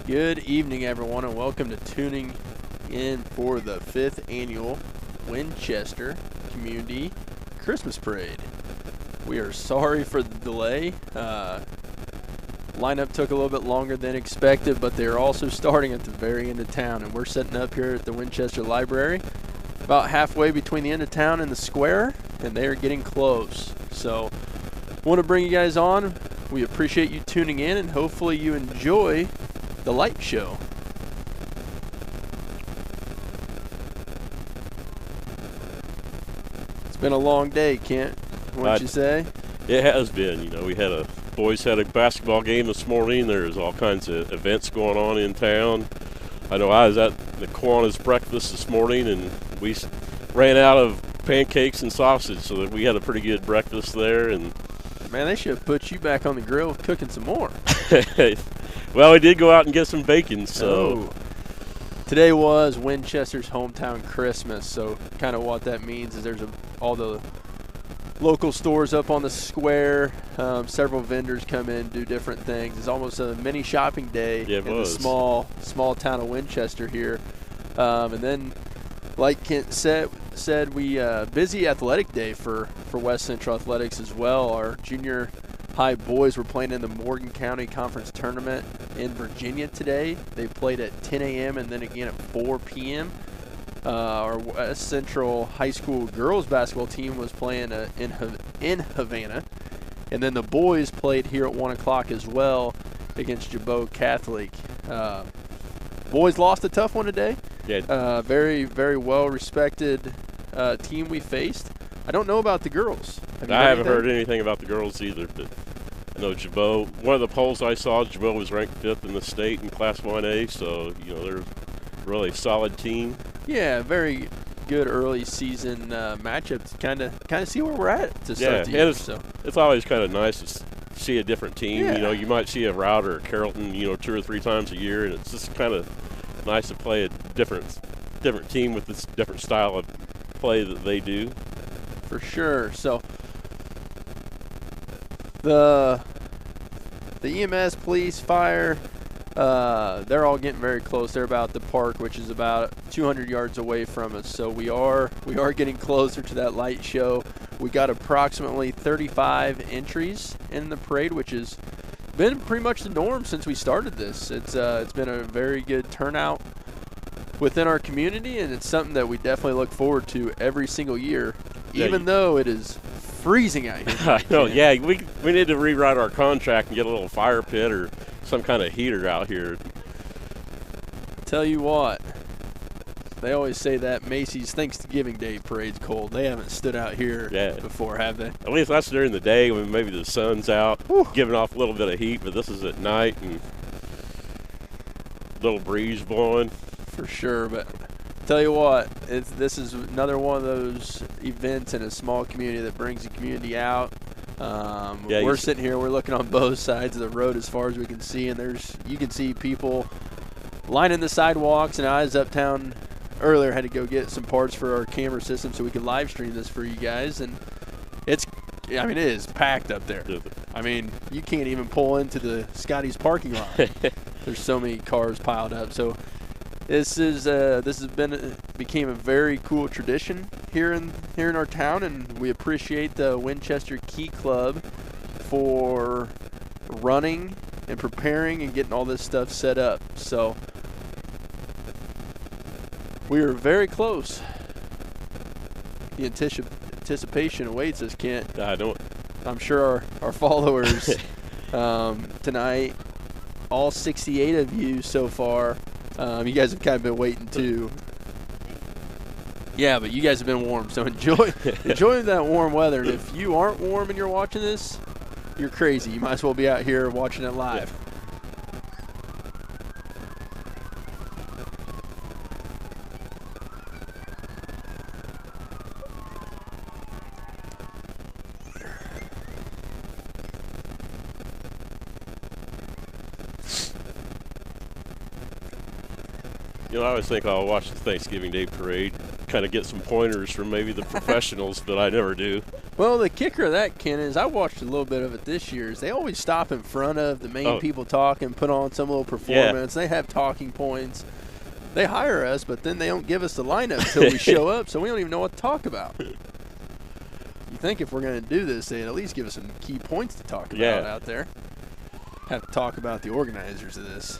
Good evening, everyone, and welcome to tuning in for the 5th annual Winchester Community Christmas Parade. We are sorry for the delay. Lineup took a little bit longer than expected, but they're also starting at the very end of town, and we're setting up here at the Winchester Library, about halfway between the end of town and the square, and they are getting close. So, want to bring you guys on. We appreciate you tuning in, and hopefully you enjoy the light show. It's been a long day, Kent. What'd you say? It has been. You know, boys had a basketball game this morning. There's all kinds of events going on in town. I know I was at the Kiwanis breakfast this morning, and we ran out of pancakes and sausage, so that we had a pretty good breakfast there. And man, they should have put you back on the grill cooking some more. Well, we did go out and get some bacon, so. Today was Winchester's hometown Christmas, so kind of what that means is there's all the local stores up on the square. Several vendors come in, do different things. It's almost a mini shopping day in the small town of Winchester here. And then, like Kent said, we busy athletic day for West Central Athletics as well. Our junior high boys were playing in the Morgan County Conference Tournament in Virginia today. They played at 10 a.m. and then again at 4 p.m. Our West Central High School girls basketball team was playing in Havana. And then the boys played here at 1 o'clock as well against Jabot Catholic. Boys lost a tough one today. Yeah. Very, very well-respected team we faced. I don't know about the girls. I haven't heard anything about the girls either, but I know Jabot, one of the polls I saw, Jabot was ranked 5th in the state in Class 1A, so, you know, they're a really solid team. Yeah, very good early season matchup to kind of see where we're at to start the year. It's always kind of nice to see a different team. Yeah. You know, you might see a Route or a Carrollton, you know, 2 or 3 times a year, and it's just kind of nice to play a different team with this different style of play that they do. For sure. So the EMS, police, fire, they're all getting very close. They're about the park, which is about 200 yards away from us. So we are getting closer to that light show. We got approximately 35 entries in the parade, which has been pretty much the norm since we started this. It's been a very good turnout within our community, and it's something that we definitely look forward to every single year, even though it is freezing out here. I know, yeah. We need to rewrite our contract and get a little fire pit or some kind of heater out here. Tell you what, they always say that Macy's Thanksgiving Day parade's cold. They haven't stood out here before, have they? At least that's during the day when maybe the sun's out, giving off a little bit of heat, but this is at night and a little breeze blowing. For sure, but tell you what, this is another one of those events in a small community that brings the community out. We're sitting here, we're looking on both sides of the road as far as we can see, and you can see people lining the sidewalks. And I was uptown earlier, had to go get some parts for our camera system so we could live stream this for you guys, and it is packed up there. I mean, you can't even pull into the Scotty's parking lot. There's so many cars piled up. So this became a very cool tradition here in our town, and we appreciate the Winchester Key Club for running and preparing and getting all this stuff set up. So we are very close. The anticipation awaits us, Kent. I'm sure our followers tonight, all 68 of you so far. You guys have kind of been waiting too. Yeah, but you guys have been warm, so enjoy that warm weather. And if you aren't warm and you're watching this, you're crazy. You might as well be out here watching it live. You know, I always think I'll watch the Thanksgiving Day parade, kind of get some pointers from maybe the professionals, but I never do. Well, the kicker of that, Ken, is I watched a little bit of it this year. Is they always stop in front of the main people talking, put on some little performance. They have talking points. They hire us, but then they don't give us the lineup until we show up, so we don't even know what to talk about. You think if we're going to do this, they'd at least give us some key points to talk about out there. Have to talk about the organizers of this.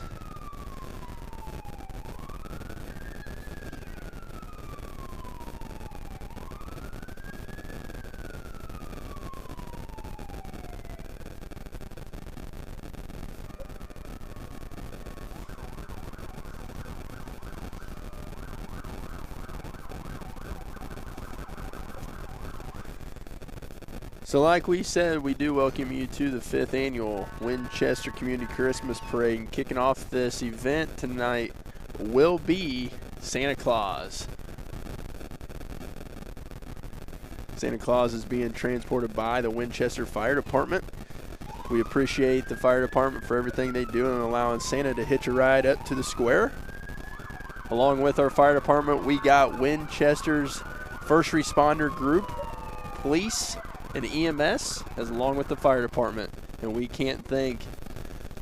So like we said, we do welcome you to the 5th annual Winchester Community Christmas Parade. And kicking off this event tonight will be Santa Claus. Santa Claus is being transported by the Winchester Fire Department. We appreciate the fire department for everything they do and allowing Santa to hitch a ride up to the square. Along with our fire department, we got Winchester's first responder group, police, and EMS, as along with the fire department. And we can't thank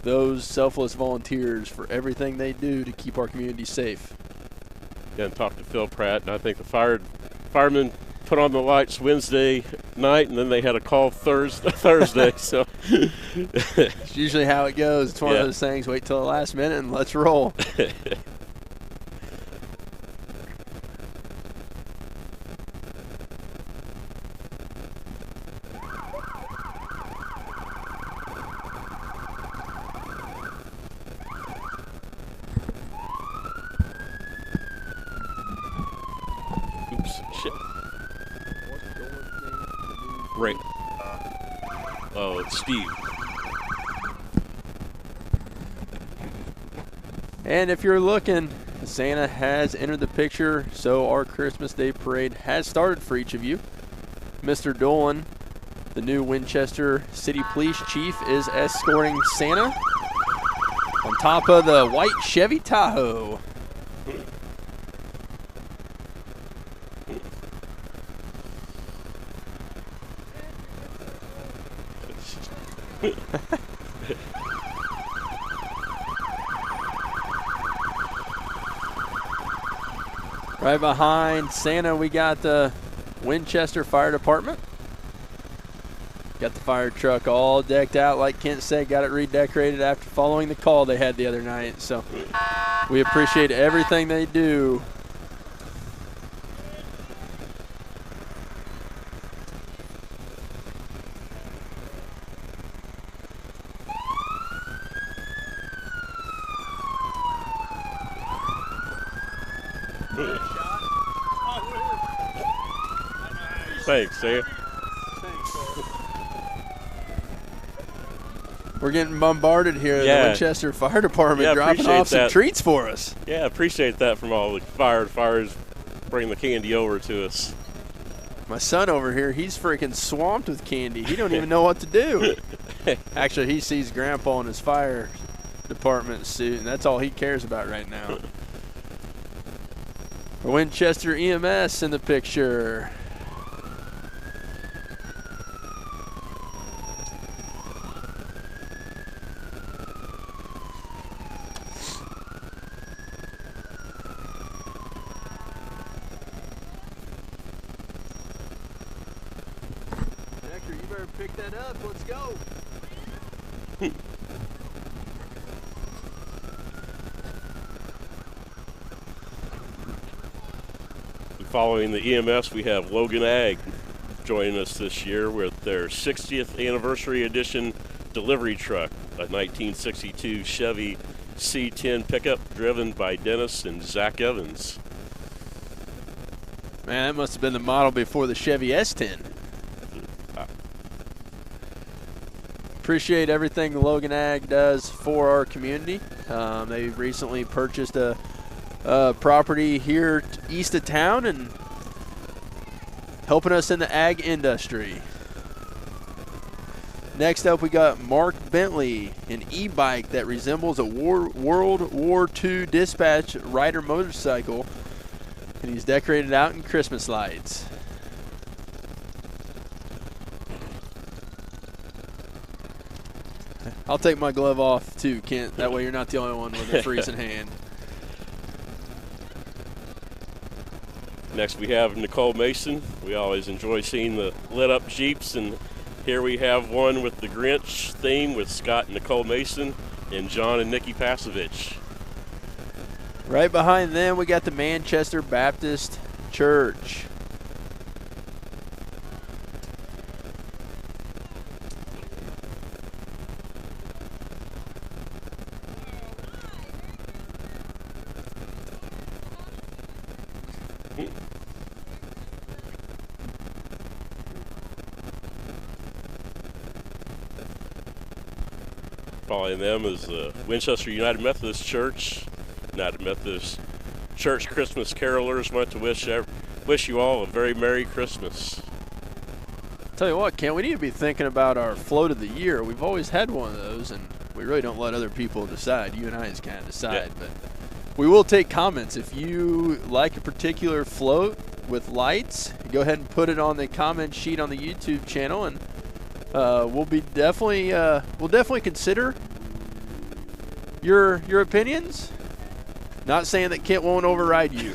those selfless volunteers for everything they do to keep our community safe. Yeah, and talked to Phil Pratt, and I think the firemen put on the lights Wednesday night, and then they had a call Thursday. So it's usually how it goes. It's one of those things, wait till the last minute and let's roll. Right. Oh, it's Steve. And if you're looking, Santa has entered the picture, so our Christmas Day Parade has started for each of you. Mr. Dolan, the new Winchester City Police Chief, is escorting Santa on top of the white Chevy Tahoe. Right behind Santa, we got the Winchester Fire Department. Got the fire truck all decked out, like Kent said, got it redecorated after following the call they had the other night. So we appreciate everything they do. Thanks, Sam. We're getting bombarded here. The Winchester Fire Department dropping off some treats for us. Yeah, appreciate that from all the firefighters bringing the candy over to us. My son over here, he's freaking swamped with candy. He don't even know what to do. Actually, he sees Grandpa in his fire department suit, and that's all he cares about right now. Winchester EMS in the picture. Hector, you better pick that up. Let's go. Following the EMS, we have Logan Ag joining us this year with their 60th anniversary edition delivery truck, a 1962 Chevy C10 pickup driven by Dennis and Zach Evans. Man, that must have been the model before the Chevy S10. Appreciate everything the Logan Ag does for our community. They recently purchased a property here east of town and helping us in the ag industry. Next up, we got Mark Bentley, an e-bike that resembles a World War II dispatch rider motorcycle, and he's decorated out in Christmas lights. I'll take my glove off too, Kent. That way you're not the only one with a freezing hand. Next we have Nicole Mason. We always enjoy seeing the lit up Jeeps, and here we have one with the Grinch theme with Scott and Nicole Mason and John and Nikki Pasovich. Right behind them we got the Manchester Baptist Church. Following them is the Winchester United Methodist Church. United Methodist Church Christmas carolers want to wish you all a very Merry Christmas. Tell you what, Ken, we need to be thinking about our float of the year. We've always had one of those, and we really don't let other people decide. You and I just kind of decide. Yeah. But we will take comments. If you like a particular float with lights, go ahead and put it on the comment sheet on the YouTube channel, and we'll definitely consider your opinions. Not saying that Kent won't override you.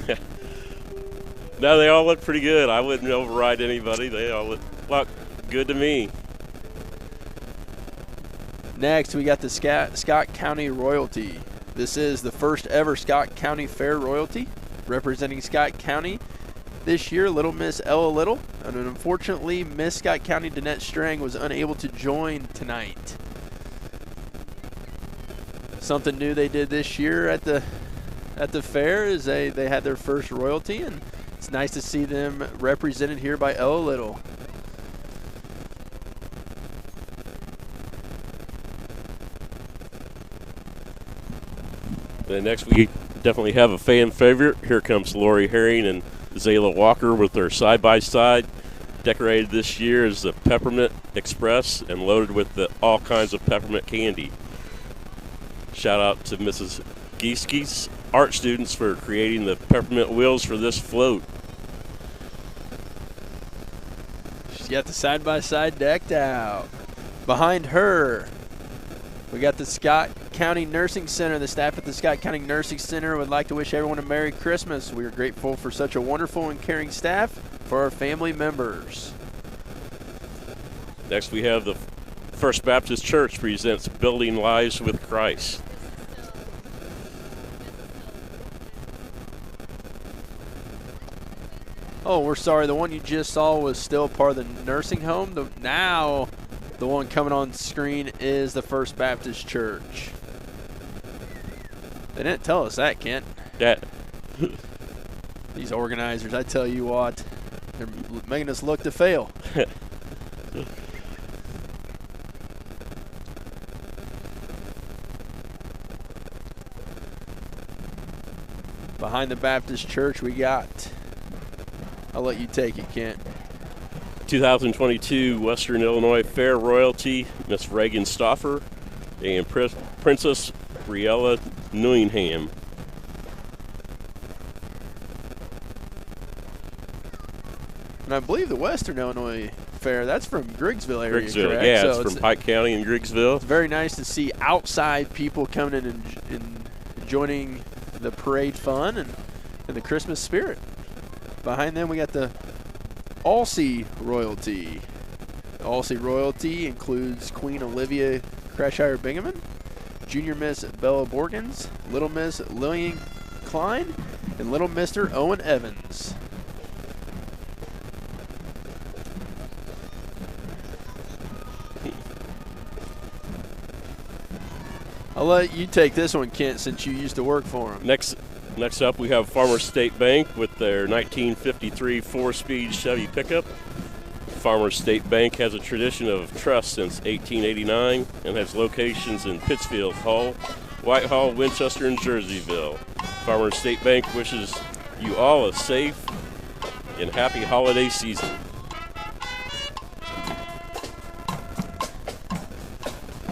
No, they all look pretty good. I wouldn't override anybody. They all look good to me. Next, we got the Scott County Royalty. This is the first ever Scott County Fair Royalty, representing Scott County this year, Little Miss Ella Little. And unfortunately, Miss Scott County Danette Strang was unable to join tonight. Something new they did this year at the fair is they had their first royalty, and it's nice to see them represented here by Ella Little. Then next we definitely have a fan favorite. Here comes Lori Herring and Zayla Walker with their side-by-side. Decorated this year as the Peppermint Express and loaded with all kinds of peppermint candy. Shout out to Mrs. Gieski's art students for creating the peppermint wheels for this float. She's got the side-by-side decked out. Behind her, we got the Scott County Nursing Center. The staff at the Scott County Nursing Center would like to wish everyone a Merry Christmas. We are grateful for such a wonderful and caring staff for our family members. Next we have the First Baptist Church presents Building Lives with Christ. Oh, we're sorry. The one you just saw was still part of the nursing home. Now the one coming on screen is the First Baptist Church. They didn't tell us that, Kent. Yeah. These organizers, I tell you what, they're making us look to fail. Behind the Baptist Church we got, I'll let you take it, Kent. 2022 Western Illinois Fair Royalty, Miss Reagan Stoffer and Princess Briella Newingham. And I believe the Western Illinois Fair, that's from Griggsville area, Griggsville, correct? yeah, so it's from Pike County and Griggsville. It's very nice to see outside people coming in and joining the parade fun and the Christmas spirit. Behind them, we got the Alsea Royalty. The Alsea Royalty includes Queen Olivia Crashire Bingaman, Junior Miss Bella Borgans, Little Miss Lillian Klein, and Little Mr. Owen Evans. I'll let you take this one, Kent, since you used to work for them. Next up, we have Farmers State Bank with their 1953 four-speed Chevy pickup. Farmers State Bank has a tradition of trust since 1889 and has locations in Pittsfield, Hull, Whitehall, Winchester, and Jerseyville. Farmers State Bank wishes you all a safe and happy holiday season.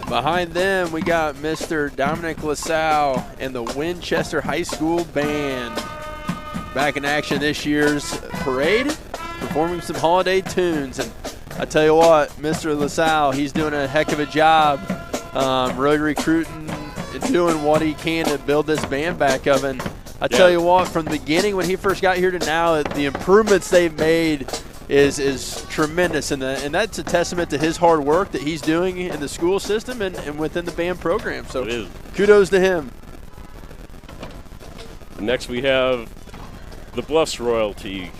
Behind them, we got Mr. Dominic LaSalle and the Winchester High School Band. Back in action this year's parade, performing some holiday tunes. And I tell you what, Mr. LaSalle, he's doing a heck of a job really recruiting and doing what he can to build this band back up. And I tell you what, from the beginning when he first got here to now, the improvements they've made is tremendous, and that's a testament to his hard work that he's doing in the school system and within the band program. So kudos to him. Next we have the Bluffs royalty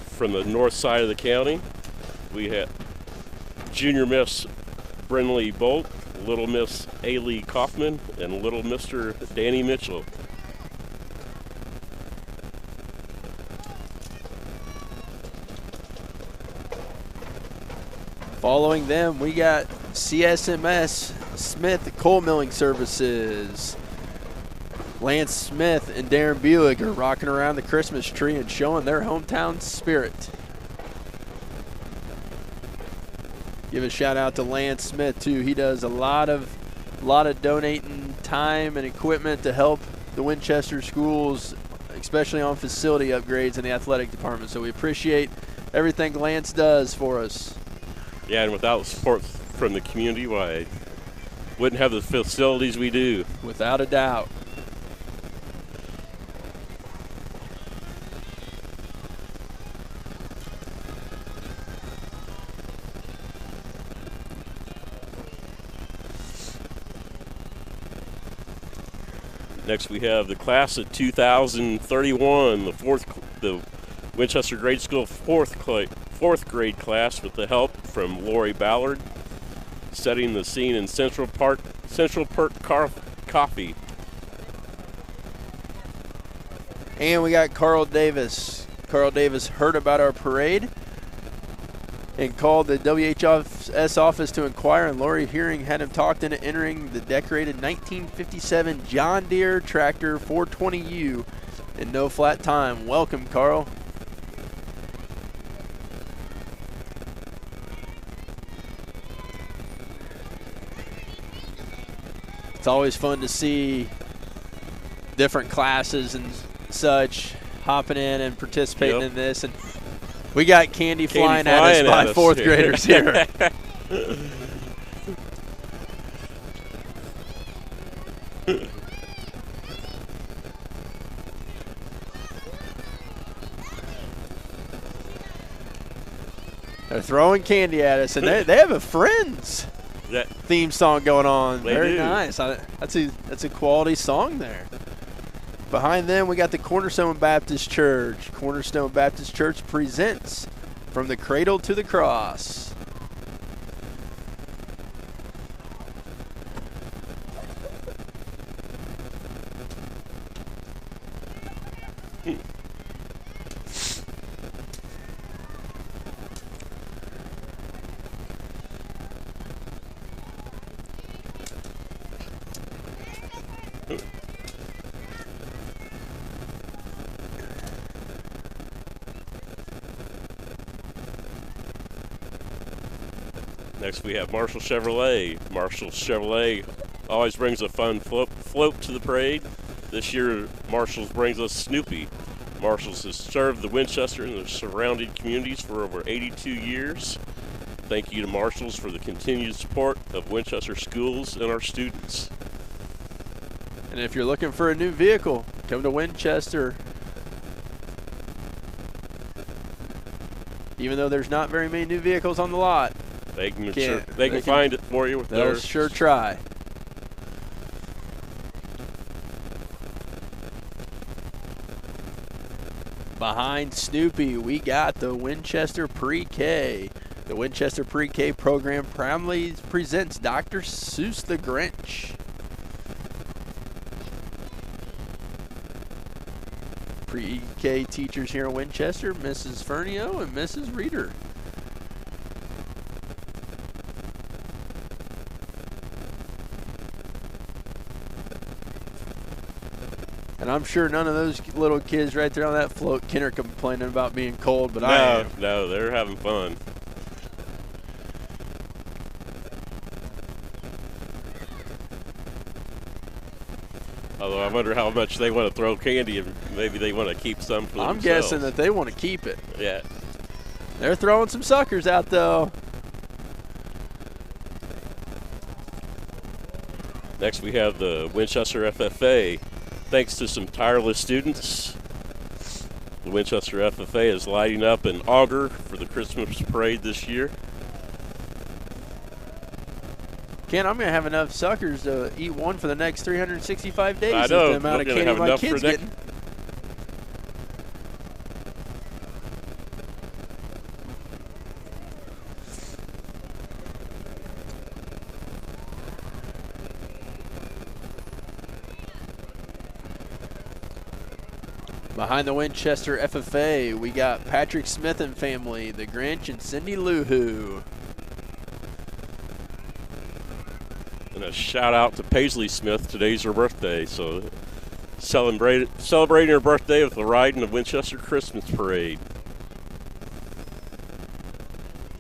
from the north side of the county. We have Junior Miss Brinley Bolt, Little Miss Ailey Kaufman, and Little Mr. Danny Mitchell. Following them, we got CSMS Smith Coal Milling Services. Lance Smith and Darren Buick are rocking around the Christmas tree and showing their hometown spirit. Give a shout out to Lance Smith too. He does a lot of donating time and equipment to help the Winchester schools, especially on facility upgrades in the athletic department. So we appreciate everything Lance does for us. Yeah, and without support from the community, why wouldn't have the facilities we do. Without a doubt. Next we have the class of 2031, the Winchester Grade School fourth grade class with the help from Lori Ballard, setting the scene in Central Park Coffee. And we got Carl Davis. Carl Davis heard about our parade and called the WHS office to inquire, and Lori Hearing had him talked into entering the decorated 1957 John Deere tractor 420U in no flat time. Welcome, Carl. It's always fun to see different classes and such hopping in and participating in this, and we got candy flying at us by fourth graders here. They're throwing candy at us, and they have a Friends theme song going on. Very nice. That's a quality song there. Behind them, we got the Cornerstone Baptist Church. Cornerstone Baptist Church presents From the Cradle to the Cross. Next we have Marshall Chevrolet. Marshall Chevrolet always brings a fun float to the parade. This year, Marshall's brings us Snoopy. Marshall's has served the Winchester and the surrounding communities for over 82 years. Thank you to Marshall's for the continued support of Winchester schools and our students. And if you're looking for a new vehicle, come to Winchester. Even though there's not very many new vehicles on the lot, they can find it for you with they'll theirs. Sure try. Behind Snoopy, we got the Winchester Pre-K. The Winchester Pre-K program proudly presents Dr. Seuss the Grinch. Pre-K teachers here in Winchester, Mrs. Fernio and Mrs. Reeder. And I'm sure none of those little kids right there on that float are complaining about being cold, but I am. No, they're having fun. Although I wonder how much they want to throw candy, and maybe they want to keep some for themselves. I'm guessing that they want to keep it. Yeah. They're throwing some suckers out, though. Next we have the Winchester FFA. Thanks to some tireless students, the Winchester FFA is lighting up an auger for the Christmas parade this year. Ken, I'm going to have enough suckers to eat one for the next 365 days. I know. The amount of We're gonna candy have my enough kids for getting. Behind the Winchester FFA, we got Patrick Smith and family, the Grinch and Cindy Luhu. And a shout out to Paisley Smith. Today's her birthday, so celebrating her birthday with the ride in the Winchester Christmas Parade.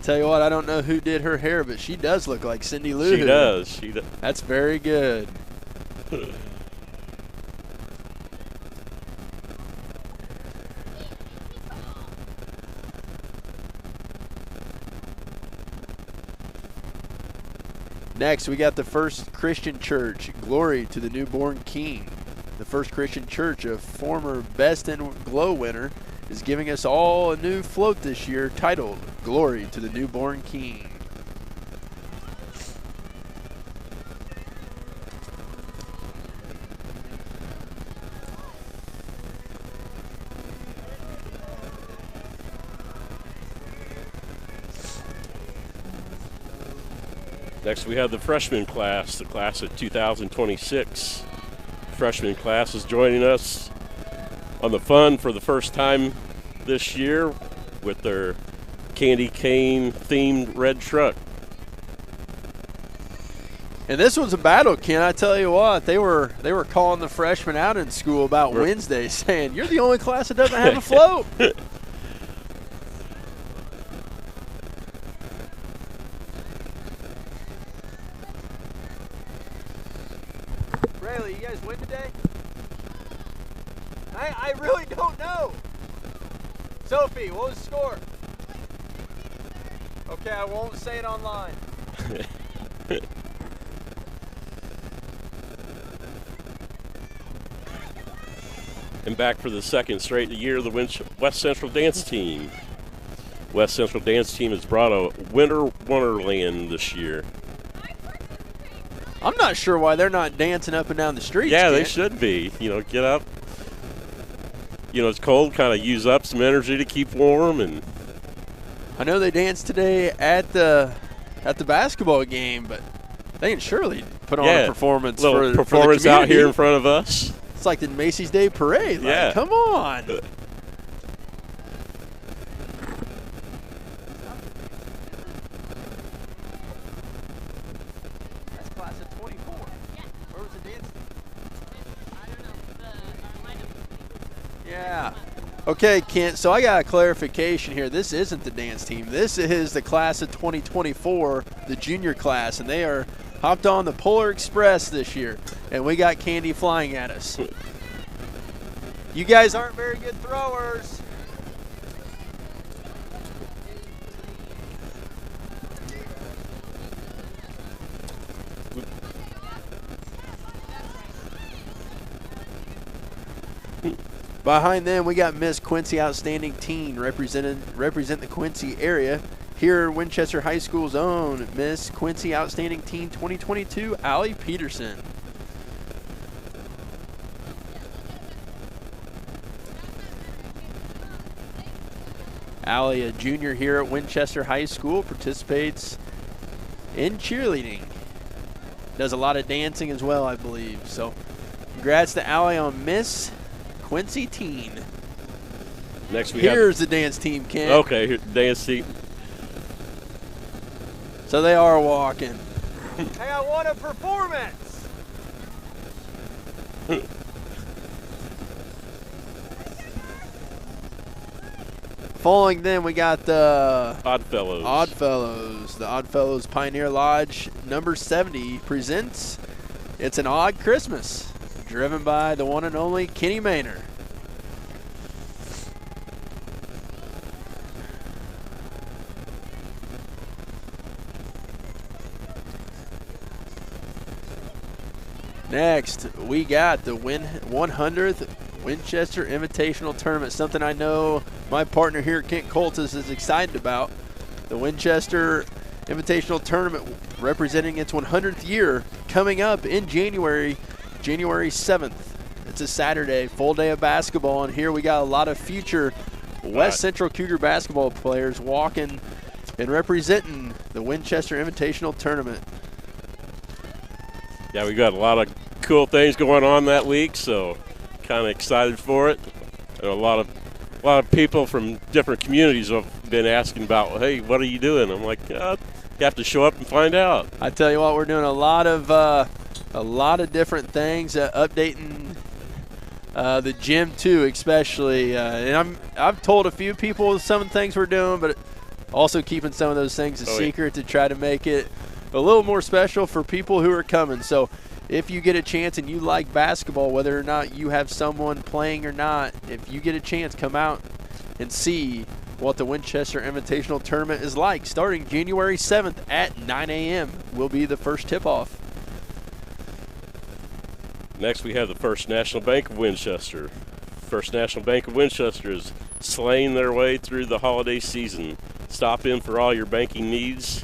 Tell you what, I don't know who did her hair, but she does look like Cindy Luhu. She does. She does. That's very good. Next, we got the First Christian Church, Glory to the Newborn King. The First Christian Church, a former Best in Glow winner, is giving us all a new float this year titled Glory to the Newborn King. Next we have the freshman class, the class of 2026. Freshman class is joining us on the fun for the first time this year with their candy cane themed red truck. And this was a battle, Ken. I tell you what, they were calling the freshmen out in school about Wednesday, saying, "You're the only class that doesn't have a float." Rayleigh, you guys win today? I really don't know. Sophie, what was the score? Okay, I won't say it online. And back for the second straight year, the West Central Dance Team. West Central Dance Team has brought a winter wonderland this year. I'm not sure why they're not dancing up and down the streets. Yeah, they should be. You know, get up. You know, it's cold, kind of use up some energy to keep warm. And I know they danced today at the basketball game, but they can surely put on a performance for the community out here in front of us. It's like the Macy's Day Parade. Like, yeah. Come on. That's class of 24. Yeah. Where was the dance team? I don't know. Our lineup. Yeah. Okay, Kent, so I got a clarification here. This isn't the dance team. This is the class of 2024, the junior class, and they are hopped on the Polar Express this year, and we got candy flying at us. You guys aren't very good throwers. Behind them, we got Miss Quincy Outstanding Teen represent the Quincy area. Here, Winchester High School's own Miss Quincy Outstanding Teen 2022, Allie Peterson. Allie, a junior here at Winchester High School, participates in cheerleading. Does a lot of dancing as well, I believe. So, congrats to Allie on Miss Quincy Teen. Next we Here's the dance team, Ken. Okay, here's the dance team. So they are walking. Hey, I want a performance. Following them, we got the Oddfellows. The Oddfellows Pioneer Lodge number 70 presents It's an Odd Christmas, driven by the one and only Kenny Maynor. Next, we got the 100th Winchester Invitational Tournament, something I know my partner here, Kent Coltis, is excited about. The Winchester Invitational Tournament representing its 100th year coming up in January 7th. It's a Saturday, full day of basketball, and here we got a lot of future West Central Cougar basketball players walking and representing the Winchester Invitational Tournament. Yeah, we got a lot of cool things going on that week, so kind of excited for it. And a lot of people from different communities have been asking about, hey, what are you doing? I'm like, you have to show up and find out. I tell you what, we're doing a lot of different things, updating the gym too, especially. And I've told a few people some of the things we're doing, but also keeping some of those things a secret to try to make it a little more special for people who are coming. So if you get a chance and you like basketball, whether or not you have someone playing or not, if you get a chance, come out and see what the Winchester Invitational Tournament is like. Starting January 7th at 9 a.m. will be the first tip-off. Next, we have the First National Bank of Winchester. First National Bank of Winchester is slaying their way through the holiday season. Stop in for all your banking needs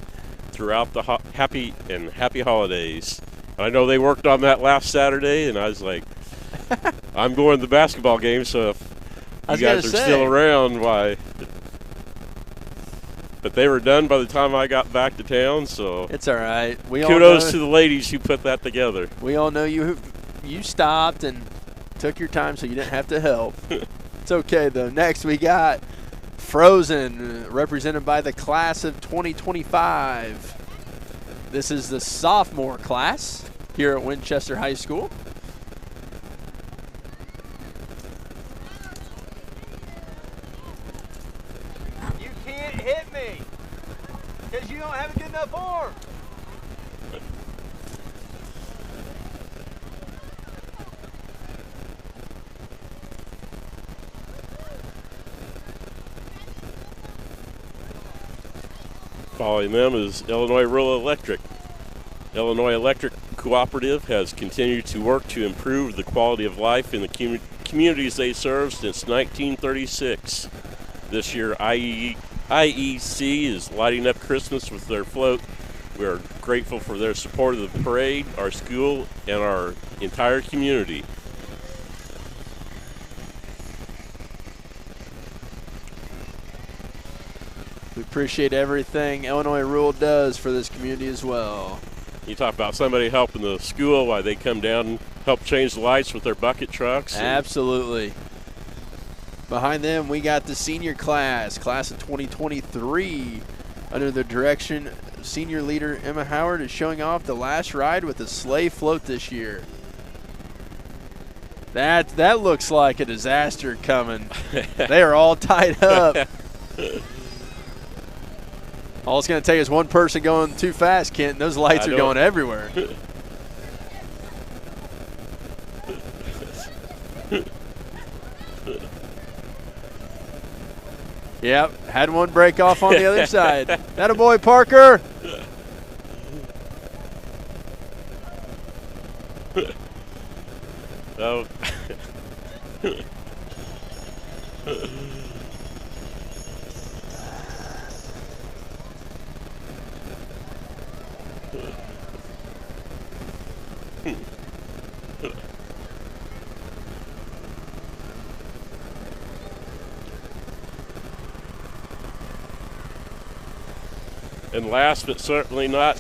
throughout the happy holidays. I know they worked on that last Saturday, and I was like, I'm going to the basketball game, so if you guys are still around, why? But they were done by the time I got back to town, so it's all right. Kudos to the ladies who put that together. We all know you stopped and took your time so you didn't have to help. It's okay, though. Next, we got Frozen, represented by the class of 2025. This is the sophomore class here at Winchester High School. You can't hit me because you don't have a good enough arm. Following them is Illinois Rural Electric. Illinois Electric Cooperative has continued to work to improve the quality of life in the communities they serve since 1936. This year, IEC is lighting up Christmas with their float. We are grateful for their support of the parade, our school, and our entire community. We appreciate everything Illinois Rural does for this community as well. You talk about somebody helping the school while they come down and help change the lights with their bucket trucks. Absolutely. Behind them, we got the senior class of 2023. Under the direction of senior leader Emma Howard is showing off the last ride with a sleigh float this year. That looks like a disaster coming. They are all tied up. All it's going to take is one person going too fast, Kent. Those lights are going everywhere. Yep, had one break off on the other side. Atta boy, Parker. Oh. And last but certainly not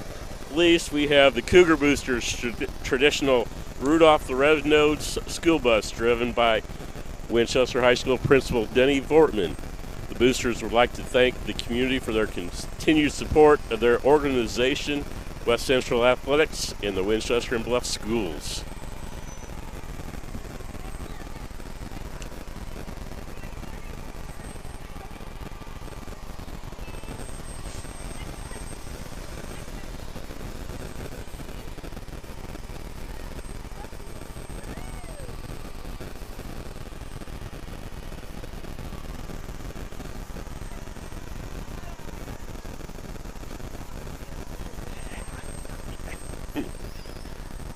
least, we have the Cougar Boosters traditional Rudolph the Red-Nosed school bus driven by Winchester High School Principal Denny Vortman. The Boosters would like to thank the community for their continued support of their organization, West Central Athletics, and the Winchester and Bluff schools.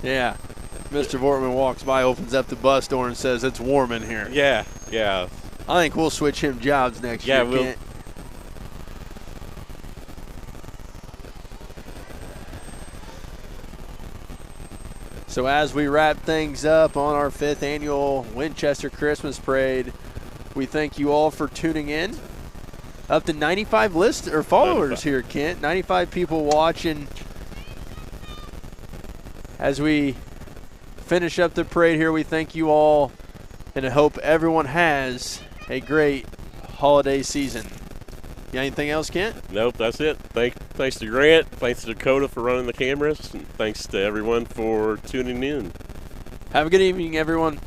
Yeah, Mr. Vortman walks by, opens up the bus door, and says, "It's warm in here." Yeah, yeah. I think we'll switch him jobs next year. We'll. Kent. So as we wrap things up on our 5th annual Winchester Christmas Parade, we thank you all for tuning in. Up to 95 listeners or followers 95. here, Kent. 95 people watching. As we finish up the parade here, we thank you all, and I hope everyone has a great holiday season. You got anything else, Kent? Nope, that's it. Thanks to Grant. Thanks to Dakota for running the cameras. And thanks to everyone for tuning in. Have a good evening, everyone.